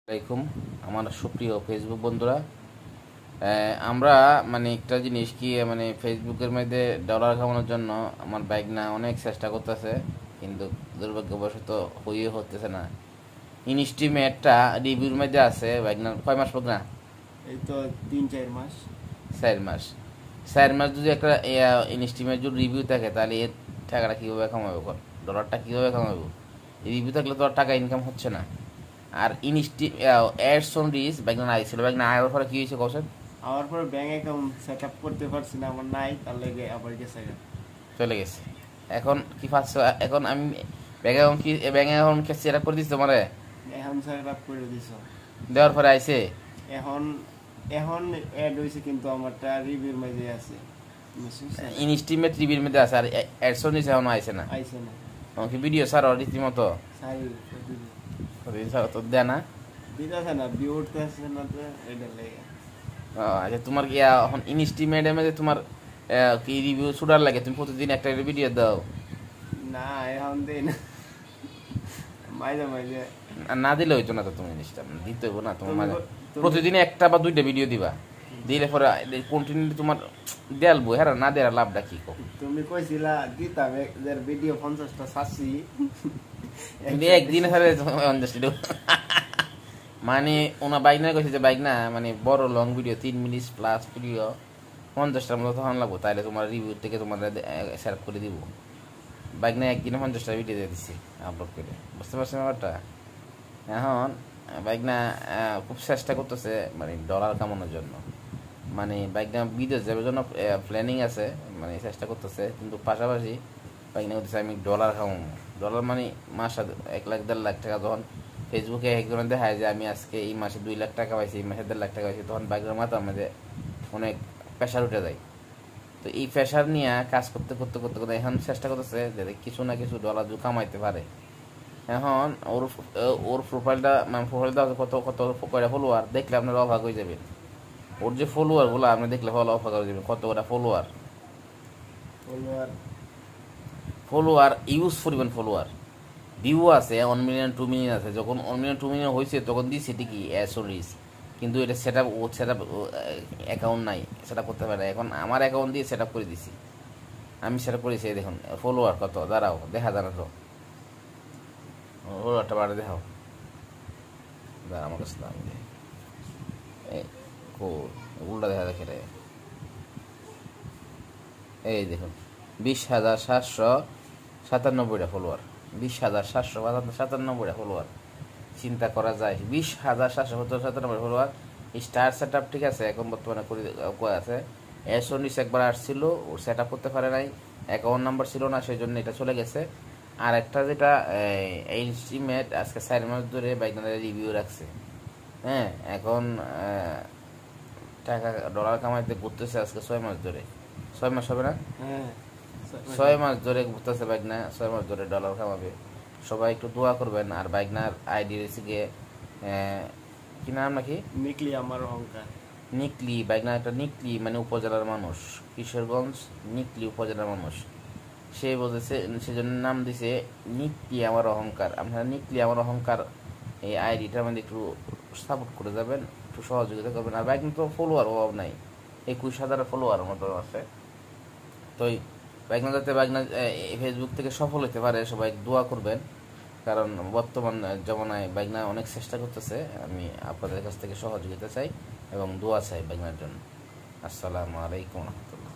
আসসালামাইকুম আমার সুপ্রিয় ফেসবুক বন্ধুরা। আমরা একটা জিনিস কি ফেসবুকের মধ্যে ডলার কামানোর জন্য আমার বাইক না অনেক চেষ্টা করতেছে, কিন্তু দুর্ভাগ্যবশত হয়ে হতেছে না। ইনস্টিমেটটা রিভিউর মধ্যে আছে বাইক না কয় মাস পর না এই তো 3-4 মাস। 4 মাস। 4 মাস যদি একটা ইনস্টিমেট যদি রিভিউ থাকে তাহলে এর টাকাটা কীভাবে কামাবো, ডলারটা কীভাবে কামাবো? রিভিউ থাকলে তো আর টাকা ইনকাম হচ্ছে না। আর অ্যাডস অন রিচ বাইক না আইছিল, বাইক না আয়ার পরে কি হয়েছে কোশ্চেন আমার পরে ব্যাংক অ্যাকাউন্ট সেট আপ করতে পারছি না, আমার নাই, তার লেগে আবার গেছে গা। চলে গেছে। এখন কি পাচ্ছ? এখন আমি ব্যাংক অ্যাকাউন্ট সেট আপ করে দিচ্ছি তোমারে, এখন সেট আপ করে দিছ। দেওয়ার পরে আইছে এখন এখন অ্যাড হইছে, কিন্তু আমারটা রিভিউর মাঝে আছে, ইনস্টিমেট রিভিউর মধ্যে আছে, আর অ্যাডস অন রিচ এখনো আইছে না। আইছে না। আমাকে ভিডিও স্যার রীতিমতো সাই তো দেয় না। দিতেছে না, ভিউ উঠতেছে না, তো এটা লেগে। আচ্ছা, তোমার কি এখন ইনস্টিমেটের মধ্যে তোমার কি রিভিউ শুটার লাগে? তুমি প্রতিদিন একটা ভিডিও দাও না, এখন দেই না, মাঝে মাঝে। আর না দিলে হইতো না, তো তুমি জিনিসটা দিতে হইব না তোমার মাঝে। তুমি- প্রতিদিন একটা বা দুইটা ভিডিও দিবা, দিলে পরে কন্টিনিউ তোমার দেয়ালবো। হ্যাঁ, না দেওয়ার লাভটা কি কো? তুমি কইছিলা দিতাম এদের ভিডিও 50টা ছাড়ছি। কিন্তু একদিনে সারে ওনা বাইক না কইছে যে বাইক না বড় long video 3 minute plus video 50টার মতো তখন লাগবো, তাইলে তোমার রিভিউ থেকে তোমার শেয়ার করে দিব। বাইক না একদিনে 50টা ভিডিও দিয়ে দিচ্ছি আপলোড করে, বুঝতে পারছেন ব্যাপারটা? এখন বাইক না খুব চেষ্টা করতেছে ডলার কামানোর জন্য, বাইক না বিদেশ যাওয়ার জন্য প্ল্যানিং আছে, চেষ্টা করতেছে, কিন্তু পাশাপাশি বাইক না করতেছে আমি ডলার কামাবো। ডলার মাসে 1 লাখ 1.5 লাখ টাকা যখন ফেসবুকে একজনের দেখায় যে আমি আজকে এই মাসে 2 লাখ টাকা পাইছি, এই মাসে 1.5 লাখ টাকা পাইছি, তখন বাইকের মাথার মধ্যে অনেক প্রেশার উঠে যায়। তো এই প্রেশার নিয়ে কাজ করতে করতে করতে করতে এখন চেষ্টা করতেছে যে কিছু না কিছু ডলার যদি কামাইতে পারে। এখন ওর প্রোফাইলটা প্রোফাইলটা কত কত কয়টা ফলোয়ার দেখলে আপনারা অবাক হয়ে যাবেন। ওর যে ফলোয়ার গুলো আপনি দেখলে অবাক হয়ে যাবেন, কত কটা ফলোয়ার। ফলোয়ার ইউজ পরিমাণ ফলোয়ার, ভিউ আছে 1 মিলিয়ন 2 মিলিয়ন আছে। যখন 1 মিলিয়ন 2 মিলিয়ন হয়েছে তখন দিয়েছে ঠিকই অ্যাসোরিজ, কিন্তু এটা সেট আপ অ্যাকাউন্ট নাই, সেট আপ করতে পারে। এখন আমার অ্যাকাউন্ট দিয়ে সেট আপ করে দিছি, আমি সেট আপ করেছি। দেখুন ফলোয়ার কত, দাঁড়াও দেখা জানা তো ফলোয়ারটা বাড়ে দেখাও, দাঁড়া আমার কাছে দাম উল্টা দেখা দেখে রে। এই দেখুন 20,797টা ফলোয়ার, 20,797টা ফলোয়ার। চিন্তা করা যায় 20,797 ফলোয়ার। স্টার সেট আপ ঠিক আছে, এখন বর্তমানে করে আছে। এসওনিস একবার আসছিল, ওর সেট আপ করতে পারে নাই, অ্যাকাউন্ট নাম্বার ছিল না, সেই জন্য এটা চলে গেছে। আর একটা যেটা এস্টিমেট আজকে 4 মাস ধরে বাইকনারের রিভিউ রাখছে। হ্যাঁ, এখন টাকা ডলার কামাইতে ঘুরতেছে আজকে 6 মাস ধরে। 6 মাস হবে না? হ্যাঁ, 6 মাস ধরে ঘুরতেছে বাইক না, 6 মাস ধরে ডলার কামাবে। সবাই একটু দোয়া করবেন। আর বাইকনার আইডি রেসি গিয়ে কি নাম নাকি নিকলি আমার অহংকার। নিকলি, বাইকনার একটা নিকলি উপজেলার মানুষ, কিশোরগঞ্জ নিকলি উপজেলার মানুষ। সে বলেছে, সেজন্য নাম দিছে নিকলি আমার অহংকার। আপনারা নিকলি আমার অহংকার এই আইডিটা একটু সাপোর্ট করে যাবেন, একটু সহযোগিতা করবেন। আর বাইক তো ফলোয়ার অভাব নাই, 21,000 ফলোয়ার মতো আছে। তো বাইকনা যাতে বাইকনা ফেসবুক থেকে সফল হতে পারে, সবাই দোয়া করবেন। কারণ বর্তমান জমানায় বাইকনা অনেক চেষ্টা করতেছে, আমি আপনাদের কাছ থেকে সহযোগিতা চাই এবং দোয়া চাই বাইকনার জন্য। আসসালামু আলাইকুম রহমতুল্লাহ।